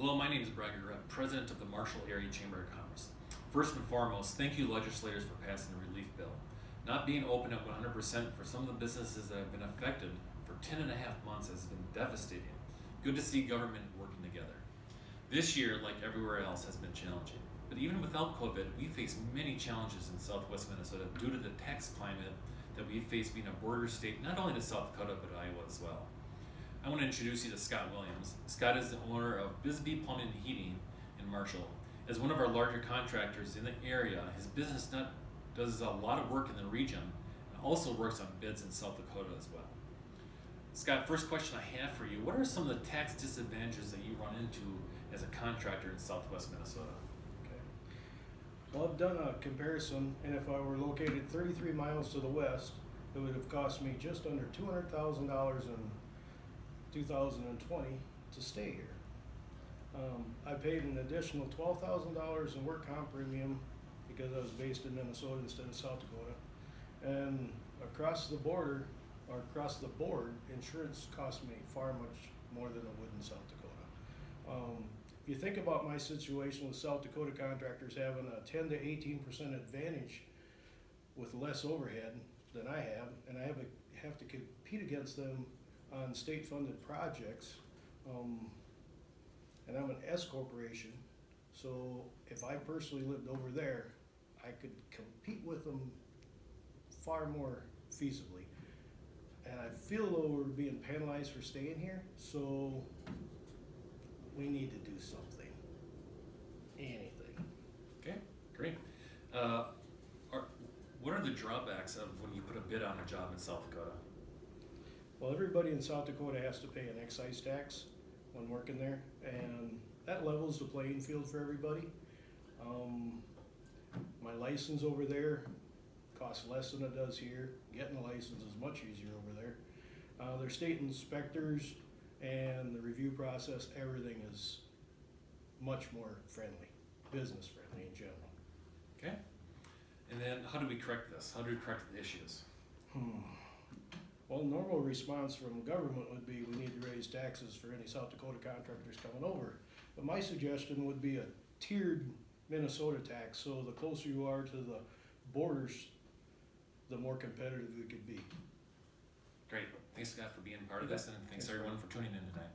Hello, my name is Brad Gurrett, President of the Marshall Area Chamber of Commerce. First and foremost, thank you legislators for passing the relief bill. Not being open at 100% for some of the businesses that have been affected for 10 and a half months has been devastating. Good to see government working together. This year, like everywhere else, has been challenging. But even without COVID, we face many challenges in southwest Minnesota due to the tax climate that we face being a border state, not only to South Dakota, but Iowa as well. I want to introduce you to Scott Williams. Scott is the owner of Bisbee Plumbing and Heating in Marshall. As one of our larger contractors in the area, his business does a lot of work in the region and also works on bids in South Dakota as well. Scott, first question I have for you, what are some of the tax disadvantages that you run into as a contractor in southwest Minnesota? Well, I've done a comparison, and if I were located 33 miles to the west, it would have cost me just under $200,000 in 2020 to stay here. I paid an additional $12,000 in work comp premium because I was based in Minnesota instead of South Dakota. And across the board, insurance cost me far much more than it would in South Dakota. If you think about my situation with South Dakota contractors having a 10 to 18% advantage with less overhead than I have, and I have to compete against them on state-funded projects, and I'm an S corporation, so if I personally lived over there, I could compete with them far more feasibly. And I feel though we're being penalized for staying here, so we need to do something. Anything. Okay, great. What are the drawbacks of when you put a bid on a job in South Dakota? Well, everybody in South Dakota has to pay an excise tax when working there, and that levels the playing field for everybody. My license over there costs less than it does here. Getting a license is much easier over there. Their state inspectors and the review process, everything is much more friendly, business friendly in general. Okay. And then how do we correct this? How do we correct the issues? Well, normal response from government would be we need to raise taxes for any South Dakota contractors coming over. But my suggestion would be a tiered Minnesota tax, so the closer you are to the borders, the more competitive we could be. Great. Thanks, Scott, for being part of this, and thanks everyone for tuning in tonight.